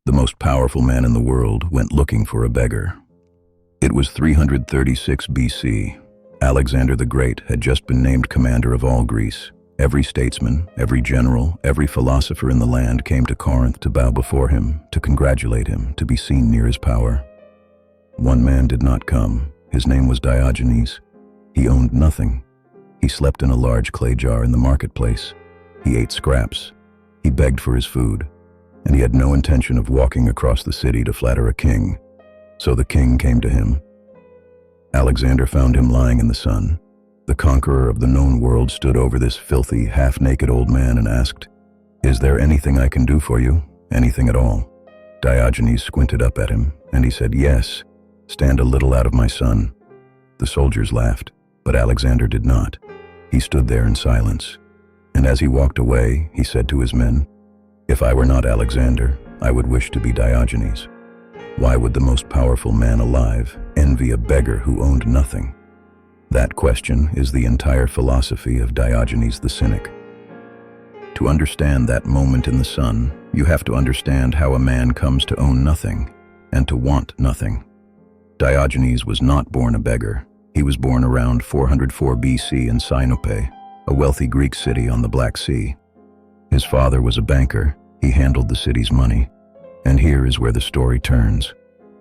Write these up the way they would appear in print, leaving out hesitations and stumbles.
the most powerful man in the world, went looking for a beggar. It was 336 BC. Alexander the Great had just been named commander of all Greece. Every statesman, every general, every philosopher in the land came to Corinth to bow before him, to congratulate him, to be seen near his power. One man did not come. His name was Diogenes. He owned nothing. He slept in a large clay jar in the marketplace. He ate scraps. He begged for his food. And he had no intention of walking across the city to flatter a king. So the king came to him. Alexander found him lying in the sun. The conqueror of the known world stood over this filthy, half-naked old man and asked, "Is there anything I can do for you? Anything at all?" Diogenes squinted up at him, and he said, "Yes, stand a little out of my sun." The soldiers laughed, but Alexander did not. He stood there in silence. And as he walked away, he said to his men, "If I were not Alexander, I would wish to be Diogenes. Why would the most powerful man alive envy a beggar who owned nothing?" That question is the entire philosophy of Diogenes the Cynic. To understand that moment in the sun, you have to understand how a man comes to own nothing and to want nothing. Diogenes was not born a beggar. He was born around 404 BC in Sinope, a wealthy Greek city on the Black Sea. His father was a banker. He handled the city's money. And here is where the story turns.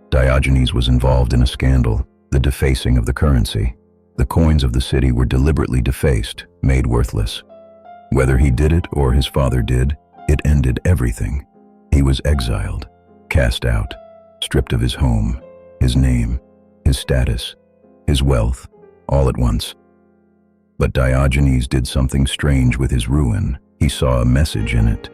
Diogenes was involved in a scandal, the defacing of the currency. The coins of the city were deliberately defaced, made worthless. Whether he did it or his father did, it ended everything. He was exiled, cast out, stripped of his home, his name, his status, his wealth, all at once. But Diogenes did something strange with his ruin. He saw a message in it.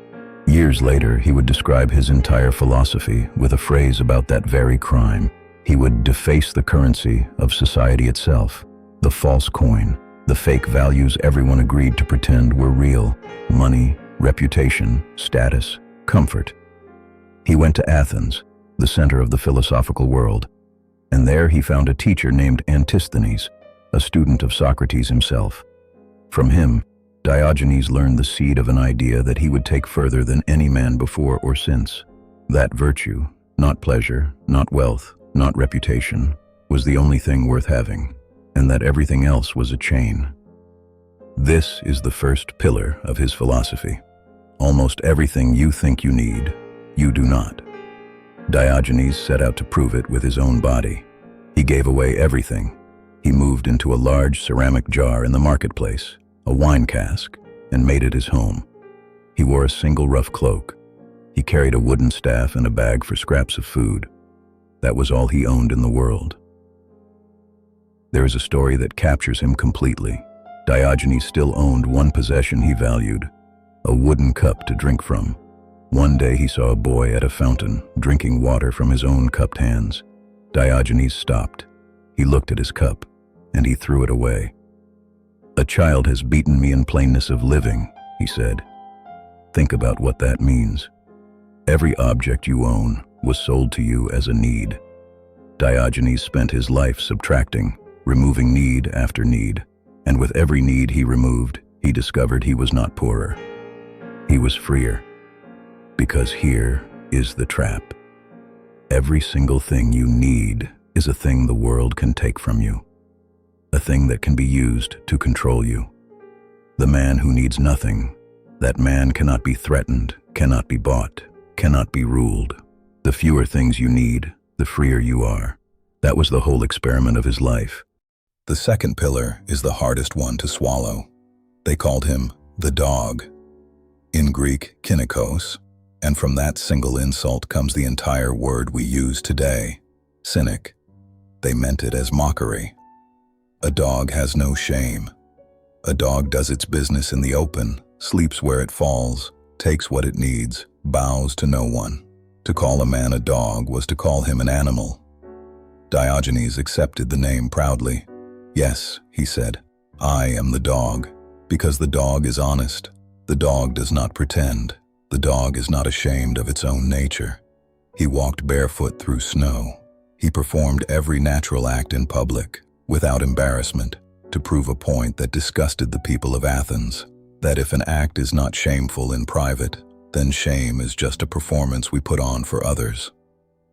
Years later, he would describe his entire philosophy with a phrase about that very crime. He would deface the currency of society itself. The false coin, the fake values everyone agreed to pretend were real: money, reputation, status, comfort. He went to Athens, the center of the philosophical world, and there he found a teacher named Antisthenes, a student of Socrates himself. From him, Diogenes learned the seed of an idea that he would take further than any man before or since. That virtue, not pleasure, not wealth, not reputation, was the only thing worth having, and that everything else was a chain. This is the first pillar of his philosophy. Almost everything you think you need, you do not. Diogenes set out to prove it with his own body. He gave away everything. He moved into a large ceramic jar in the marketplace, a wine cask, and made it his home. He wore a single rough cloak. He carried a wooden staff and a bag for scraps of food. That was all he owned in the world. There is a story that captures him completely. Diogenes still owned one possession he valued: a wooden cup to drink from. One day he saw a boy at a fountain, drinking water from his own cupped hands. Diogenes stopped. He looked at his cup, and he threw it away. "A child has beaten me in plainness of living," he said. Think about what that means. Every object you own was sold to you as a need. Diogenes spent his life subtracting, removing need after need, and with every need he removed, he discovered he was not poorer. He was freer. Because here is the trap. Every single thing you need is a thing the world can take from you, a thing that can be used to control you. The man who needs nothing, that man cannot be threatened, cannot be bought, cannot be ruled. The fewer things you need, the freer you are. That was the whole experiment of his life. The second pillar is the hardest one to swallow. They called him the dog. In Greek, kynikos, and from that single insult comes the entire word we use today, cynic. They meant it as mockery. A dog has no shame. A dog does its business in the open, sleeps where it falls, takes what it needs, bows to no one. To call a man a dog was to call him an animal. Diogenes accepted the name proudly. "Yes," he said, "I am the dog, because the dog is honest. The dog does not pretend. The dog is not ashamed of its own nature." He walked barefoot through snow. He performed every natural act in public, without embarrassment, to prove a point that disgusted the people of Athens, that if an act is not shameful in private, then shame is just a performance we put on for others.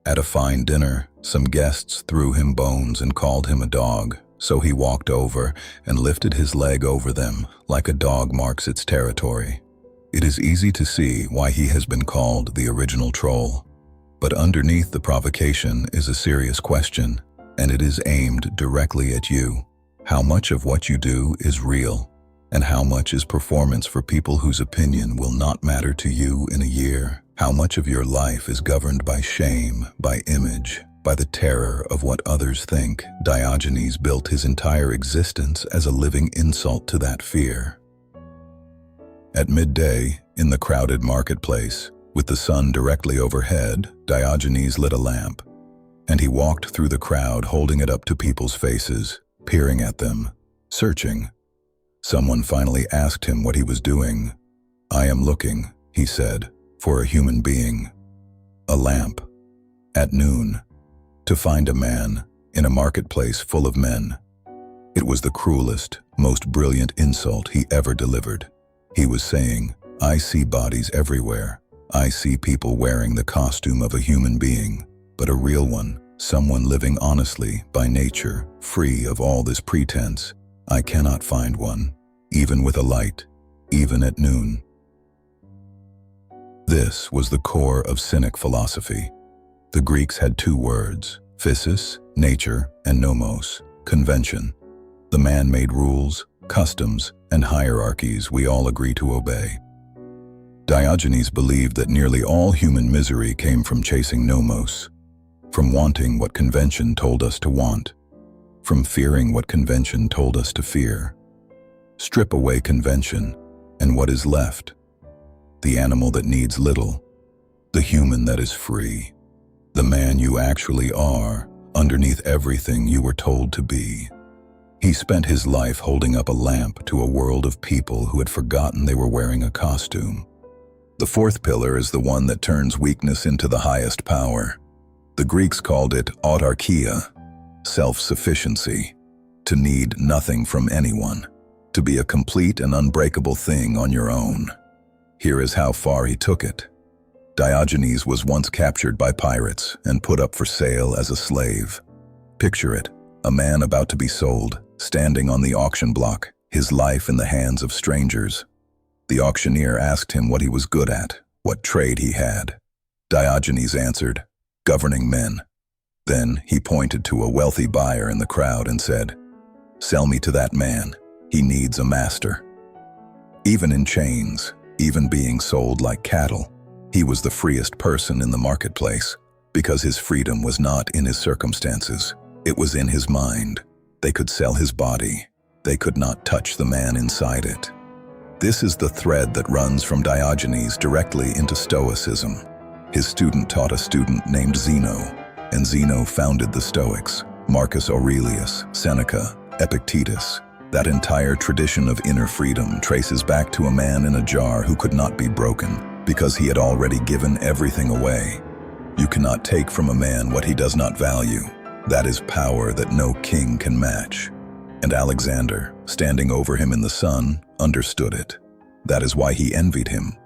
At a fine dinner, some guests threw him bones and called him a dog, so he walked over and lifted his leg over them like a dog marks its territory. It is easy to see why he has been called the original troll. But underneath the provocation is a serious question, and it is aimed directly at you. How much of what you do is real, and how much is performance for people whose opinion will not matter to you in a year? How much of your life is governed by shame, by image, by the terror of what others think? Diogenes built his entire existence as a living insult to that fear. At midday, in the crowded marketplace, with the sun directly overhead, Diogenes lit a lamp, and he walked through the crowd holding it up to people's faces, peering at them, searching. Someone finally asked him what he was doing. "I am looking," he said, "for a human being. A lamp. At noon. To find a man in a marketplace full of men." It was the cruelest, most brilliant insult he ever delivered. He was saying, "I see bodies everywhere. I see people wearing the costume of a human being, but a real one, someone living honestly, by nature, free of all this pretense. I cannot find one, even with a light, even at noon." This was the core of Cynic philosophy. The Greeks had two words, physis, nature, and nomos, convention. The man-made rules, customs, and hierarchies we all agree to obey. Diogenes believed that nearly all human misery came from chasing nomos, from wanting what convention told us to want, from fearing what convention told us to fear. Strip away convention, and what is left? The animal that needs little, the human that is free, the man you actually are, underneath everything you were told to be. He spent his life holding up a lamp to a world of people who had forgotten they were wearing a costume. The fourth pillar is the one that turns weakness into the highest power. The Greeks called it autarkia, self-sufficiency, to need nothing from anyone, to be a complete and unbreakable thing on your own. Here is how far he took it. Diogenes was once captured by pirates and put up for sale as a slave. Picture it, a man about to be sold, standing on the auction block, his life in the hands of strangers. The auctioneer asked him what he was good at, what trade he had. Diogenes answered, "Governing men." Then he pointed to a wealthy buyer in the crowd and said, "Sell me to that man. He needs a master." Even in chains, even being sold like cattle, he was the freest person in the marketplace, because his freedom was not in his circumstances. It was in his mind. They could sell his body. They could not touch the man inside it. This is the thread that runs from Diogenes directly into Stoicism. His student taught a student named Zeno, and Zeno founded the Stoics. Marcus Aurelius, Seneca, Epictetus. That entire tradition of inner freedom traces back to a man in a jar who could not be broken, because he had already given everything away. You cannot take from a man what he does not value. That is power that no king can match. And Alexander, standing over him in the sun, understood it. That is why he envied him.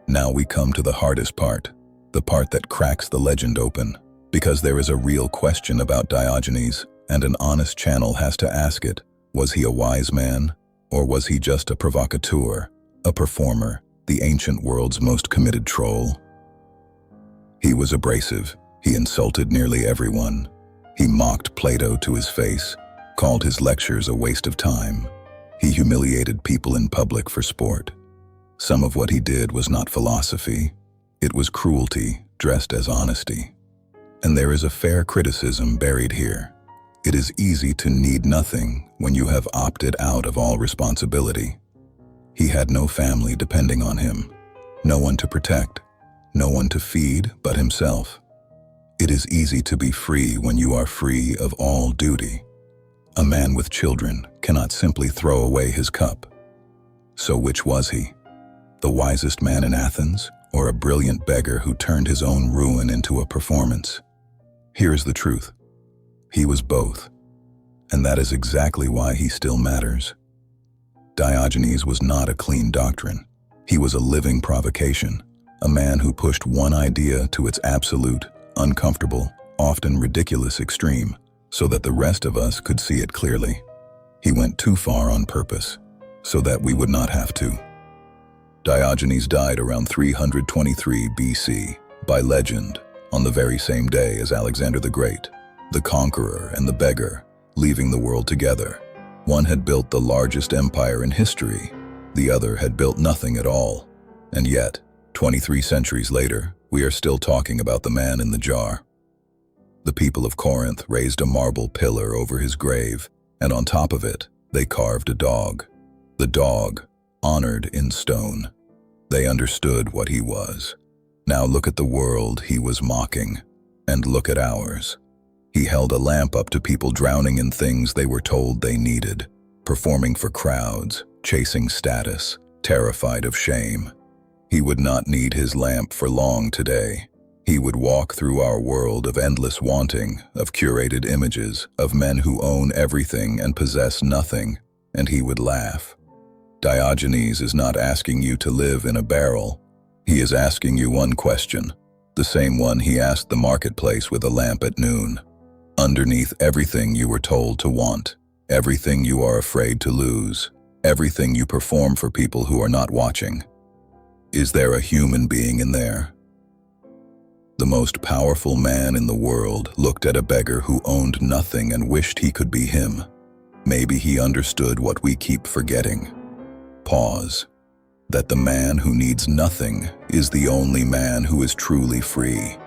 Now we come to the hardest part, the part that cracks the legend open, because there is a real question about Diogenes, and an honest channel has to ask it. Was he a wise man, or was he just a provocateur, a performer, the ancient world's most committed troll? He was abrasive. He insulted nearly everyone. He mocked Plato to his face, called his lectures a waste of time. He humiliated people in public for sport. Some of what he did was not philosophy. It was cruelty dressed as honesty. And there is a fair criticism buried here. It is easy to need nothing when you have opted out of all responsibility. He had no family depending on him, no one to protect, no one to feed but himself. It is easy to be free when you are free of all duty. A man with children cannot simply throw away his cup. So which was he? The wisest man in Athens, or a brilliant beggar who turned his own ruin into a performance? Here is the truth. He was both, and that is exactly why he still matters. Diogenes was not a clean doctrine. He was a living provocation, A man who pushed one idea to its absolute, uncomfortable, often ridiculous extreme, so that the rest of us could see it clearly. He went too far on purpose, so that we would not have to. Diogenes died around 323 BC, by legend, on the very same day as Alexander the Great, the conqueror and the beggar, leaving the world together. One had built the largest empire in history, the other had built nothing at all. And yet, 23 centuries later, we are still talking about the man in the jar. The people of Corinth raised a marble pillar over his grave, and on top of it, they carved a dog. The dog, honored in stone. They understood what he was. Now look at the world he was mocking, and look at ours. He held a lamp up to people drowning in things they were told they needed, performing for crowds, chasing status, terrified of shame. He would not need his lamp for long today. He would walk through our world of endless wanting, of curated images, of men who own everything and possess nothing, and he would laugh. Diogenes is not asking you to live in a barrel. He is asking you one question, the same one he asked the marketplace with a lamp at noon. Underneath everything you were told to want, everything you are afraid to lose, everything you perform for people who are not watching, is there a human being in there? The most powerful man in the world looked at a beggar who owned nothing and wished he could be him. Maybe he understood what we keep forgetting. Pause. That the man who needs nothing is the only man who is truly free.